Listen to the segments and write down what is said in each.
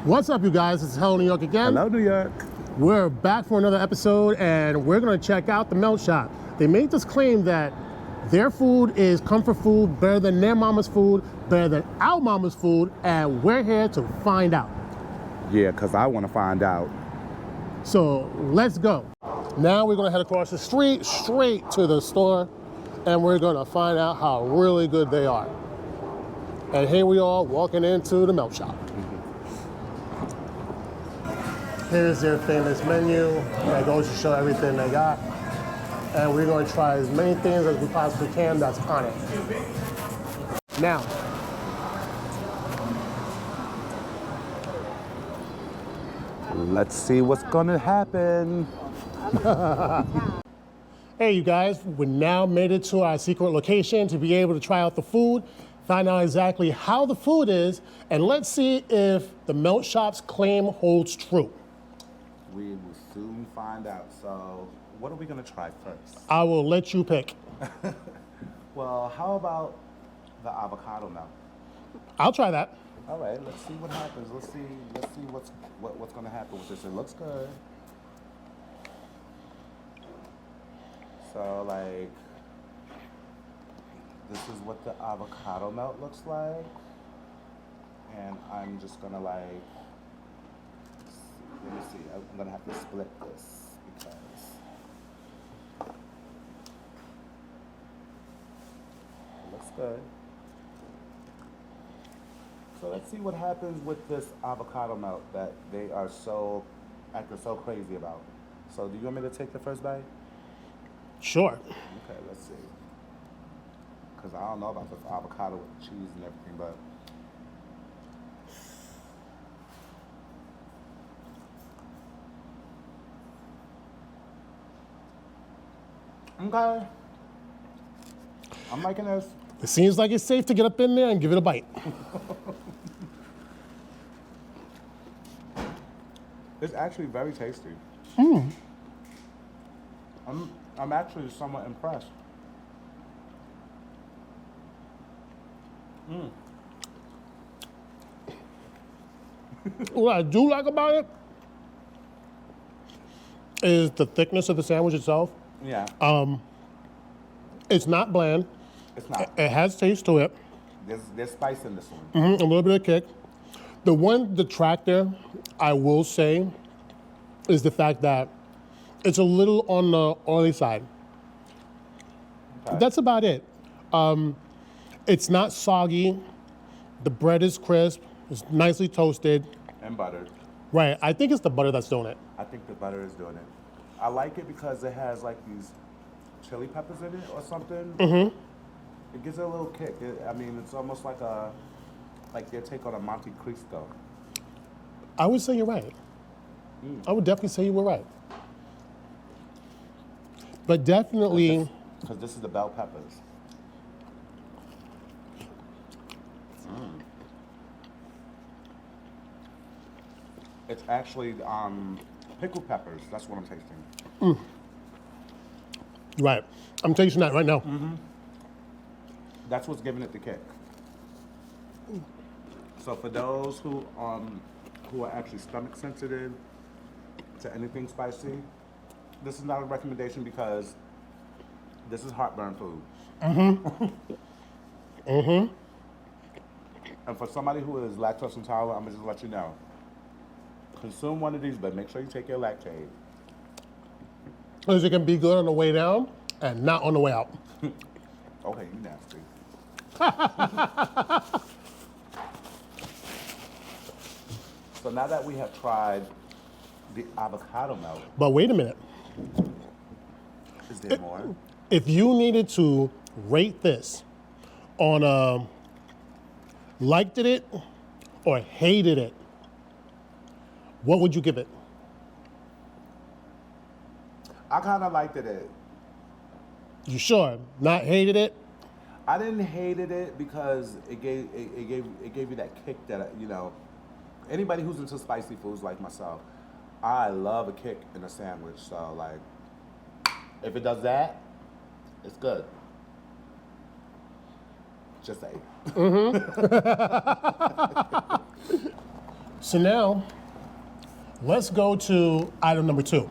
What's up, you guys? It's Hello New York again. Hello, New York. We're back for another episode, and we're going to check out the Melt Shop. They made this claim that their food is comfort food, better than their mama's food, better than our mama's food, and we're here to find out. Yeah, because I want to find out. So let's go. Now we're going to head across the street straight to the store, and we're going to find out how really good they are. And here we are walking into the Melt Shop. Here's their famous menu that goes to show everything they got. And we're going to try as many things as we possibly can that's on it. Now, Let's see what's going to happen. hey you guys, we now made it to our secret location to be able to try out the food, find out exactly how the food is, and let's see if the Melt Shop's claim holds true. We will soon find out. So, what are we going to try first? I will let you pick. Well, how about the avocado melt? I'll try that. All right, let's see what happens. Let's see what's going to happen with this. It looks good. So, like, this is what the avocado melt looks like. And I'm just going to, like, let me see. I'm going to have to split this because it looks good. So let's see what happens with this avocado melt that they are acting so crazy about. So do you want me to take the first bite? Sure. Okay, let's see. Because I don't know about this avocado with cheese and everything, but okay. I'm liking this. It seems like it's safe to get up in there and give it a bite. It's actually very tasty. I'm actually somewhat impressed. What I do like about it is the thickness of the sandwich itself. Yeah. It's not bland. It's not. It has taste to it. There's spice in this one. A little bit of kick. The one detractor I will say is the fact that it's a little on the oily side. Okay. That's about it. It's not soggy. The bread is crisp. It's nicely toasted. And buttered. Right. I think it's the butter that's doing it. I think the butter is doing it. I like it because it has like these chili peppers in it or something. It gives it a little kick. I mean, it's almost like their take on a Monte Cristo. I would say you're right. I would definitely say you were right. But definitely, Because this is the bell peppers. It's actually pickled peppers. That's what I'm tasting. right. I'm tasting that right now. That's what's giving it the kick. So for those who are actually stomach sensitive to anything spicy, this is not a recommendation because this is heartburn food. And for somebody who is lactose intolerant, I'm gonna just let you know. Consume one of these, but make sure you take your Lactaid. Because it can be good on the way down and not on the way out. Okay, you nasty. So now that we have tried the avocado melt, But wait a minute. is there more? If you needed to rate this on a liked it or hated it, what would you give it? I kind of liked it. You sure? Not hated it? I didn't hate it because it gave you that kick that anybody who's into spicy foods like myself, I love a kick in a sandwich. So like, if it does that, it's good. Just say. So now, let's go to item number 2.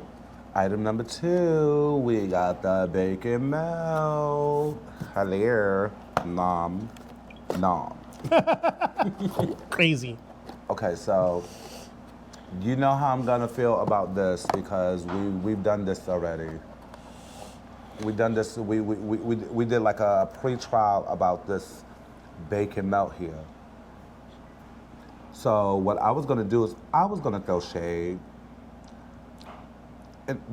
Item number 2, we got the bacon melt. Hello. Nom. Nom. Crazy. Okay, so you know how I'm gonna feel about this because we've done this already. We've done this. We did like a pre-trial about this bacon melt here. So what I was gonna do is I was gonna throw shade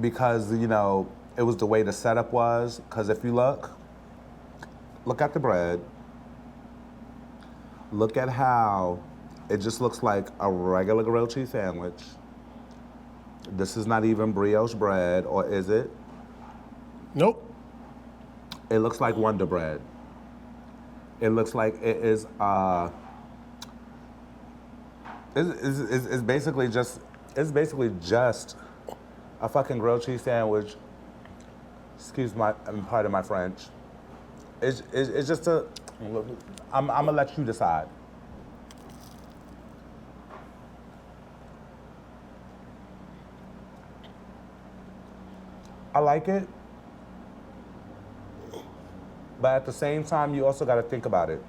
because you know it was the way the setup was. Because if you look at the bread. Look at how it just looks like a regular grilled cheese sandwich. This is not even brioche bread, or is it? Nope. It looks like Wonder Bread. It looks like it is, it's basically just a fucking grilled cheese sandwich. Pardon my French. It's just a, I'm gonna let you decide. I like it, but at the same time, you also gotta think about it.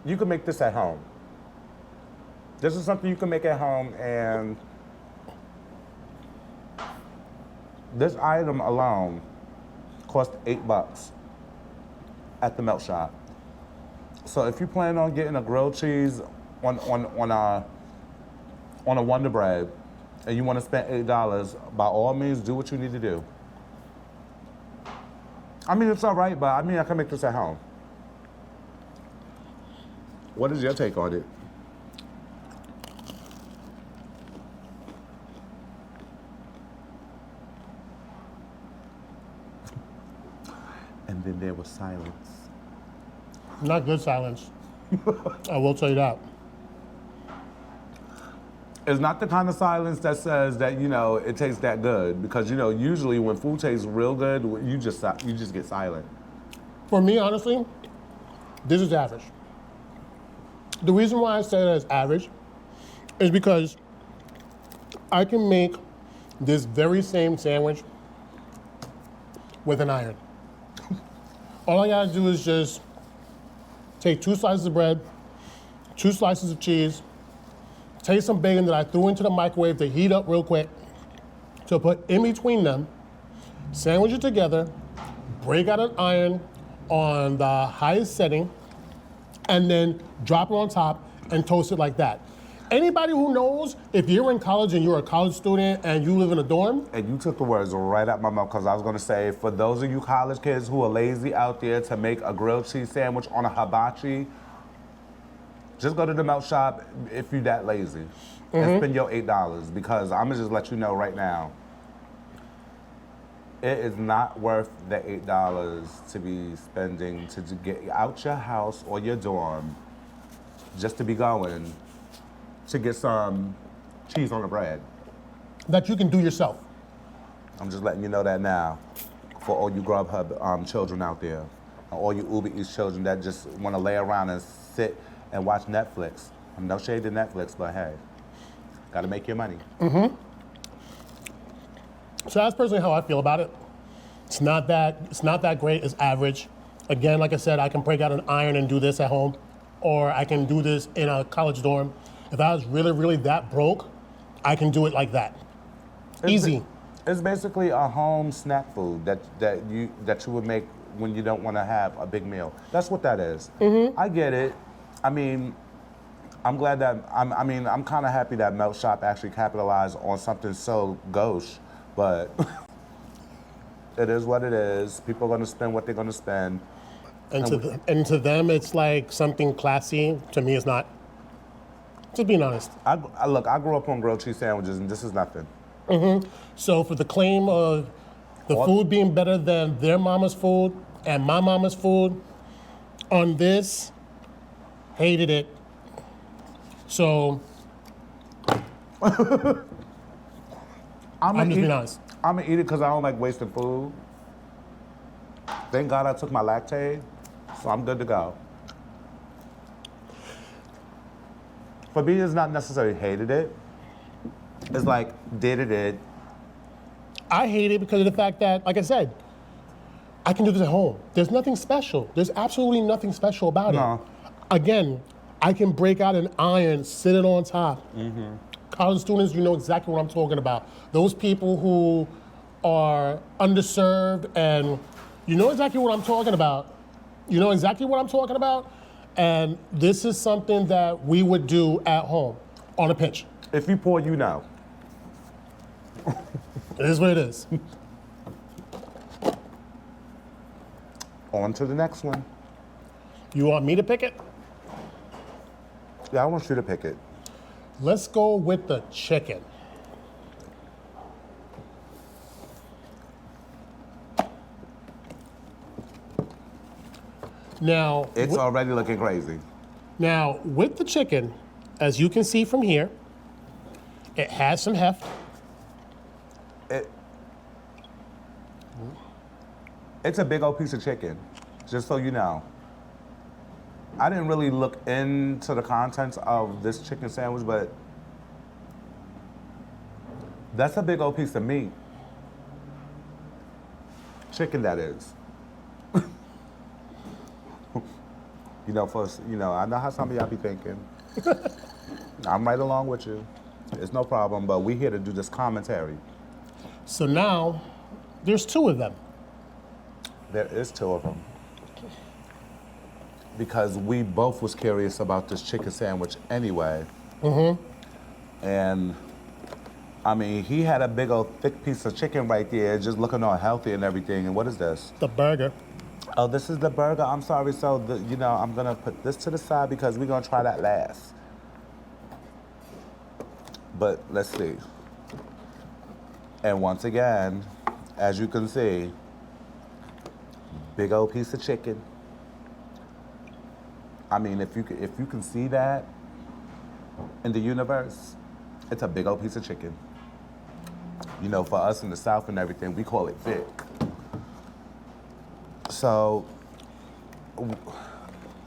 You can make this at home. This is something you can make at home, and this item alone cost $8 at the melt shop. So if you plan on getting a grilled cheese on a Wonder Bread and you want to spend $8, by all means, do what you need to do. I mean, it's all right, but I mean, I can make this at home. What is your take on it? And then there was silence. Not good silence. I will tell you that. It's not the kind of silence that says that, you know, it tastes that good. Because, you know, usually when food tastes real good, you just get silent. For me, honestly, this is average. The reason why I say that it's average is because I can make this very same sandwich with an iron. All I gotta do is just take 2 slices of bread, 2 slices of cheese, take some bacon that I threw into the microwave to heat up real quick, to put in between them, sandwich it together, break out an iron on the highest setting, and then drop it on top and toast it like that. Anybody who knows, if you're in college and you're a college student and you live in a dorm. And you took the words right out my mouth, because I was going to say, for those of you college kids who are lazy out there to make a grilled cheese sandwich on a hibachi, just go to the melt shop if you're that lazy and spend your $8, because I'm going to just let you know right now, it is not worth the $8 to be spending to get out your house or your dorm just to be going to get some cheese on the bread. That you can do yourself. I'm just letting you know that now for all you Grubhub children out there, and all you Uber Eats children that just want to lay around and sit and watch Netflix. I'm no shade to Netflix, but hey, gotta make your money. So that's personally how I feel about it. It's not that great. It's average. Again, like I said, I can break out an iron and do this at home, or I can do this in a college dorm. If I was really, really that broke, I can do it like that. Easy. It's basically a home snack food that you would make when you don't want to have a big meal. That's what that is. I get it. I mean, I'm glad that I'm kind of happy that Melt Shop actually capitalized on something so gauche, but it is what it is. People are going to spend what they're going to spend. And to them, it's like something classy. To me, it's not. Just being honest. I grew up on grilled cheese sandwiches, and this is nothing. So for the claim of the food being better than their mama's food and my mama's food, on this, hated it. So I'm just being honest. I'm gonna eat it because I don't like wasting food. Thank God I took my Lactaid, so I'm good to go. For me, it's not necessarily hated it. It's like, did. I hate it because of the fact that, like I said, I can do this at home. There's nothing special. There's absolutely nothing special about No. it. Again, I can break out an iron, sit it on top. College students, you know exactly what I'm talking about. Those people who are underserved, and you know exactly what I'm talking about. You know exactly what I'm talking about. And this is something that we would do at home on a pinch. If you pour, you know. It is what it is. On to the next one. You want me to pick it? Yeah, I want you to pick it. Let's go with the chicken. Now, It's already looking crazy. now with the chicken, as you can see from here, it has some heft. It's a big old piece of chicken, just so you know. I didn't really look into the contents of this chicken sandwich, but that's a big old piece of meat. Chicken, that is. You know, I know how some of y'all be thinking. I'm right along with you. It's no problem, but we here to do this commentary. So now, there's two of them. There is two of them. Because we both was curious about this chicken sandwich anyway. And I mean, he had a big old thick piece of chicken right there, just looking all healthy and everything. And what is this? The burger. Oh, this is the burger. I'm sorry. So, I'm gonna put this to the side because we're gonna try that last. But let's see. And once again, as you can see, big old piece of chicken. I mean, if you can see that in the universe, it's a big old piece of chicken. You know, for us in the South and everything, we call it thick. So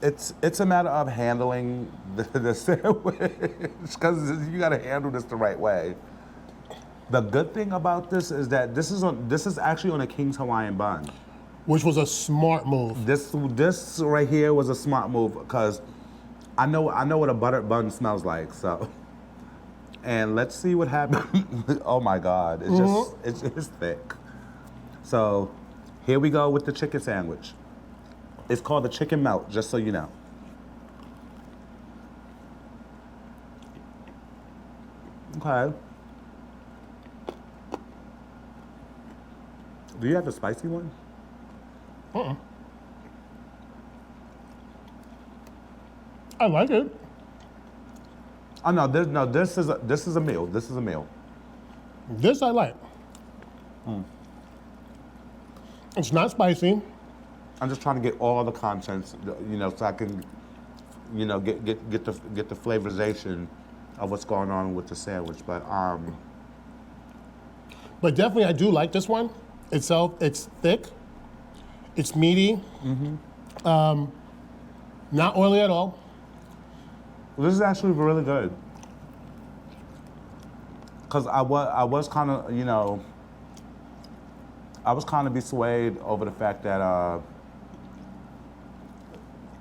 it's a matter of handling the sandwich because you got to handle this the right way. The good thing about this is that this is actually on a King's Hawaiian bun. Which was a smart move. This right here was a smart move because I know what a buttered bun smells like. So, and let's see what happens. Oh my God, it's thick. So, here we go with the chicken sandwich. It's called the chicken melt, just so you know. Okay. Do you have the spicy one? I like it. Oh no, this is a meal. This is a meal. This I like. It's not spicy. I'm just trying to get all the contents, so I can, get the flavorization of what's going on with the sandwich. But definitely I do like this one. Itself, it's thick. It's meaty. Not oily at all. this is actually really good. Cause I was kind of, I was kind of be swayed over the fact that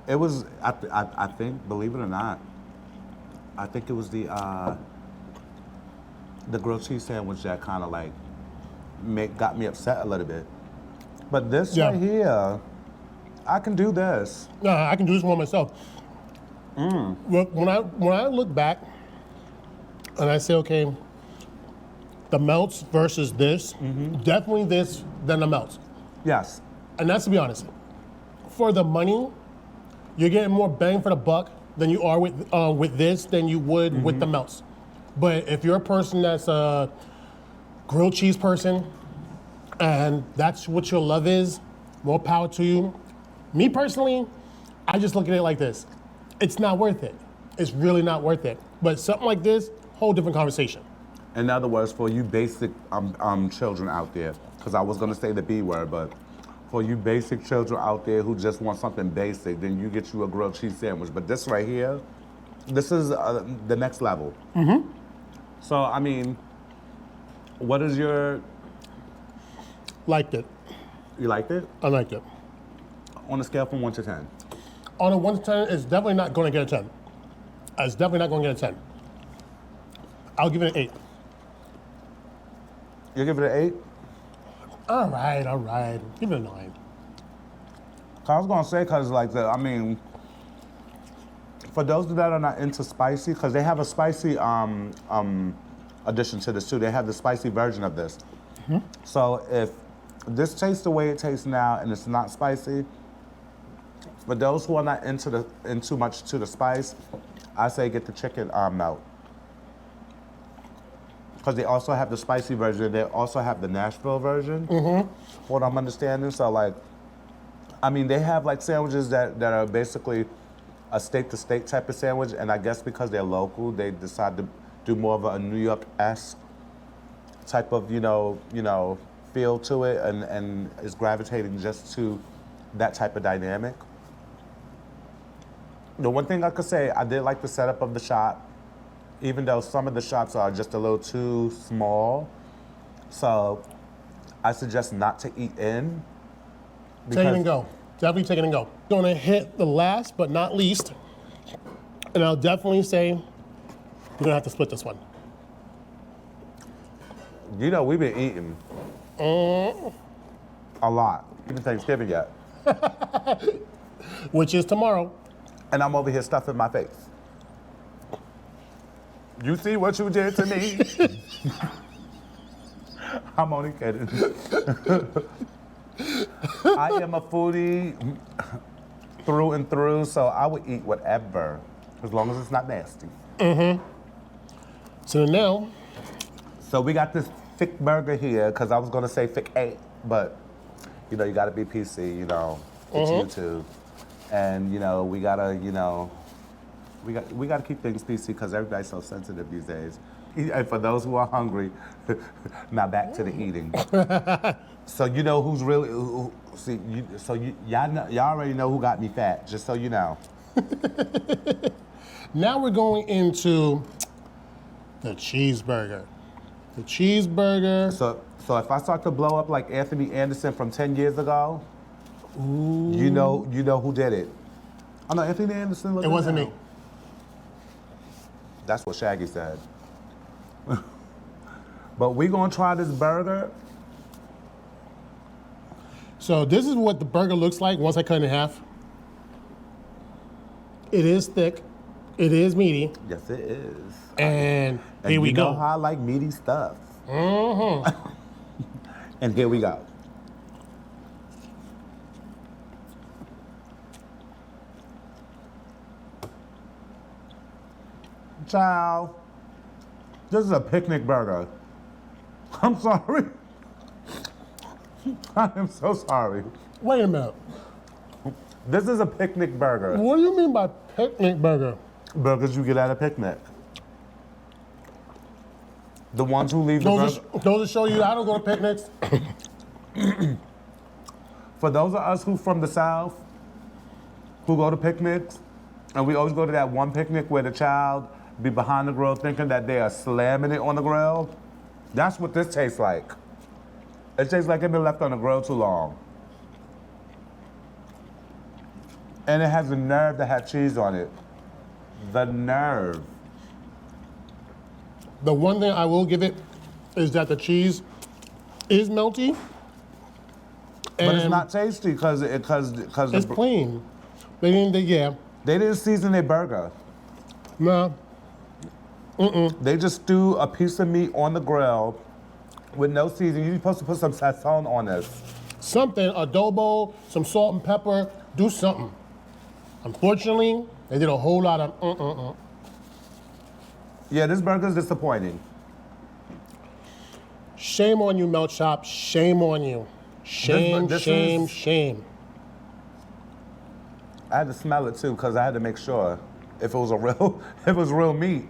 it was, I think, believe it or not, I think it was the grilled cheese sandwich that kind of like got me upset a little bit. But this right here, I can do this. No, I can do this one myself. Look, when I look back and I say, okay, the melts versus this, definitely this than the melts. Yes. And that's to be honest. For the money, you're getting more bang for the buck than you are with this than you would with the melts. But if you're a person that's a grilled cheese person and that's what your love is, more power to you. Me personally, I just look at it like this. It's not worth it. It's really not worth it. But something like this, whole different conversation. In other words, for you basic children out there, because I was going to say the B word, but for you basic children out there who just want something basic, then you get you a grilled cheese sandwich. But this right here, this is the next level. So I mean, what is your? Liked it. You liked it? I liked it. On a scale from 1 to 10. On a 1 to 10, it's definitely not going to get a 10. It's definitely not going to get a 10. I'll give it an 8. You give it an 8? All right. Give it a 9. I was gonna say, cause like for those that are not into spicy, cause they have a spicy addition to this too. They have the spicy version of this. Mm-hmm. So if this tastes the way it tastes now and it's not spicy, for those who are not into much to the spice, I say get the chicken melt. Because they also have the spicy version. They also have the Nashville version. Mm-hmm. What I'm understanding. So like, I mean, they have like sandwiches that are basically a state-to-state type of sandwich, and I guess because they're local, they decide to do more of a New York-esque type of, feel to it, and is gravitating just to that type of dynamic. The one thing I could say, I did like the setup of the shop, even though some of the shops are just a little too small. So I suggest not to eat in. Take it and go. Definitely take it and go. Gonna hit the last but not least, and I'll definitely say we're gonna have to split this one. We've been eating a lot. Even Thanksgiving yet. Which is tomorrow. And I'm over here stuffing my face. You see what you did to me? I'm only kidding. I am a foodie through and through, so I would eat whatever, as long as it's not nasty. So now, So we got this thick burger here, because I was going to say thick 8, but, you got to be PC, it's YouTube. And, we got to, we got to keep things PC because everybody's so sensitive these days. And for those who are hungry, now back to the eating. So who's really, y'all already know who got me fat, just so you know. now we're going into the cheeseburger. The cheeseburger. So if I start to blow up like Anthony Anderson from 10 years ago, Ooh. you know who did it. Oh no, Anthony Anderson. It wasn't me. That's what Shaggy said. But we're gonna try this burger. So this is what the burger looks like once I cut it in half. It is thick. It is meaty. Yes, it is. And here we you go. know how I like meaty stuff. Mm-hmm. And here we go. Ciao. This is a picnic burger. I'm sorry. I am so sorry. Wait a minute. This is a picnic burger. What do you mean by picnic burger? Burgers you get at a picnic. The ones who leave the burger. Those show you I don't go to picnics. For those of us who from the South, who go to picnics, and we always go to that one picnic where the child be behind the grill thinking that they are slamming it on the grill, that's what this tastes like. It tastes like it's been left on the grill too long. And it has the nerve to have cheese on it. The nerve. The one thing I will give it is that the cheese is melty. But it's not tasty because it's plain. They didn't season their burger. No. They just stew a piece of meat on the grill with no seasoning. You're supposed to put some sazon on this. Something, adobo, some salt and pepper, do something. Unfortunately, they did a whole lot of Yeah, this burger's disappointing. Shame on you, Melt Shop. Shame on you. Shame, shame. I had to smell it too because I had to make sure if it was real meat.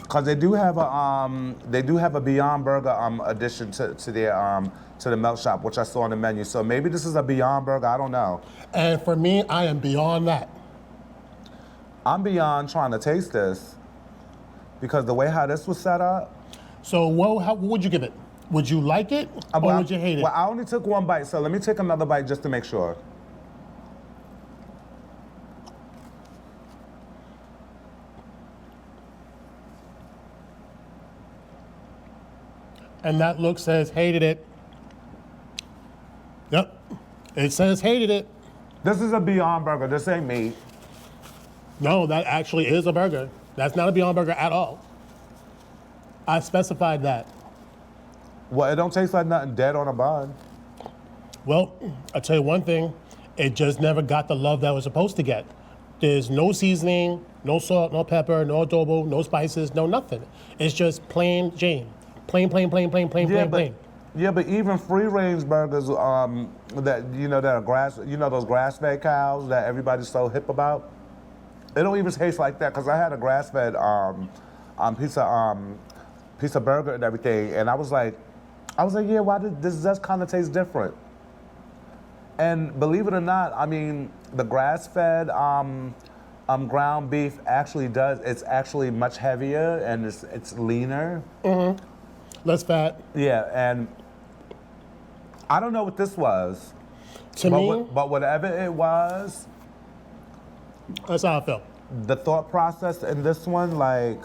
Because they do have a Beyond Burger addition to the Melt Shop, which I saw on the menu. So maybe this is a Beyond Burger. I don't know. And for me, I am beyond that. I'm beyond trying to taste this. because the way how this was set up. So what would you give it? Would you like it or would you hate it? Well, I only took one bite, so let me take another bite just to make sure. And that look says hated it. Yep, it says hated it. This is a Beyond Burger. This ain't meat. No, that actually is a burger. That's not a Beyond Burger at all. I specified that. Well, it don't taste like nothing dead on a bun. Well, I'll tell you one thing, it just never got the love that it was supposed to get. There's no seasoning, no salt, no pepper, no adobo, no spices, no nothing. It's just plain Jane. Plain. Yeah, but even free range burgers, that that are grass, those grass fed cows that everybody's so hip about. They don't even taste like that because I had a grass fed piece of burger and everything, and I was like, yeah, why does this kind of taste different? And believe it or not, I mean, the grass fed ground beef actually does. It's actually much heavier and it's leaner. Mm-hmm. Less fat. Yeah, and I don't know what this was. But whatever it was, that's how I felt. The thought process in this one, like,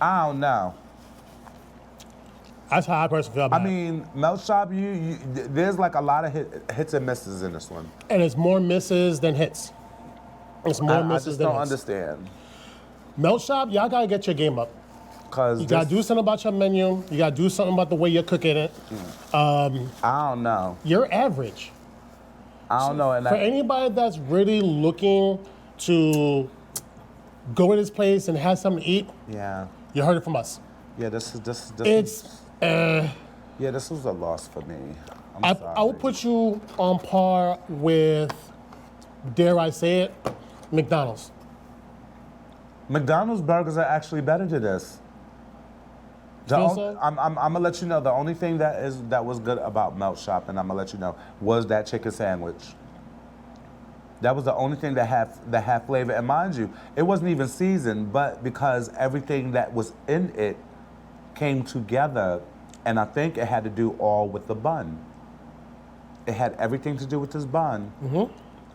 I don't know. That's how I personally feel about it. I mean, Melt Shop, there's like a lot of hits and misses in this one. And it's more misses than hits. It's more misses than hits. I just don't understand. Melt Shop, y'all gotta get your game up. Cause you gotta do something about your menu. You gotta do something about the way you're cooking it. I don't know. You're average. I don't know. And for anybody that's really looking to go to this place and have something to eat, yeah, you heard it from us. Yeah, this is. Yeah, this was a loss for me. I'm sorry. I would put you on par with, dare I say it, McDonald's. McDonald's burgers are actually better than this. So? I'm gonna let you know the only thing that was good about Melt Shop, and I'm gonna let you know, was that chicken sandwich. That was the only thing that had flavor. And mind you, it wasn't even seasoned, but because everything that was in it came together, and I think it had to do all with the bun. It had everything to do with this bun. Mm-hmm.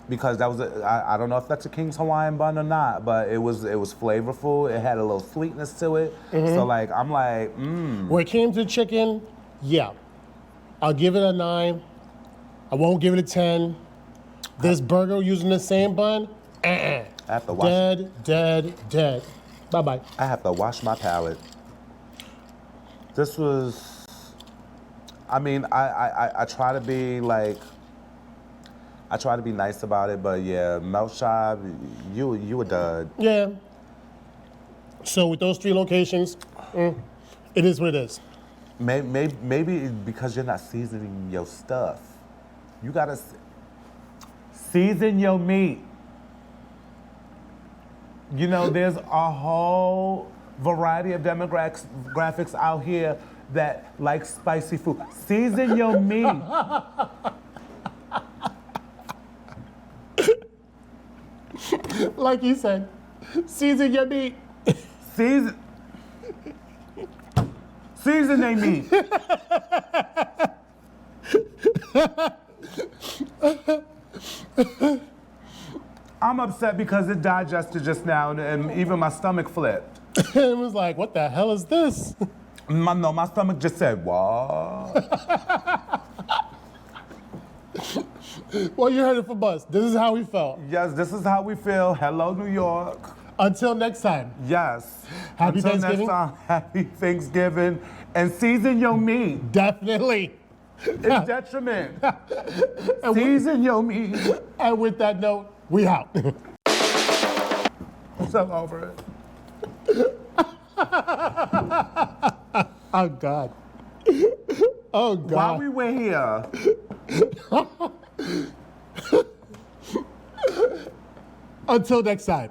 Because that was I don't know if that's a King's Hawaiian bun or not, but it was flavorful. It had a little sweetness to it. Mm-hmm. So like I'm like, When it came to chicken, yeah, I'll give it a 9. I won't give it a 10. This burger using the same bun, I have to wash dead. Bye. I have to wash my palate. This was, I mean, I try to be like. I try to be nice about it, but yeah, Melt Shop, you a dud. Yeah. So with those 3 locations, it is what it is. Maybe because you're not seasoning your stuff. You gotta season your meat. There's a whole variety of demographics out here that like spicy food. Season your meat. Like you said, season your meat. Season they meat. I'm upset because it digested just now, and even my stomach flipped. It was like, what the hell is this? My stomach just said, what? Well, you heard it from us. This is how we felt. Yes, this is how we feel. Hello, New York. Until next time. Yes. Happy Until Thanksgiving. Next time, happy Thanksgiving. And season your meat. Definitely. It's detriment. Season your meat. And with that note, we out. So over it. Oh, God. Oh, God. While we were here. Until next time.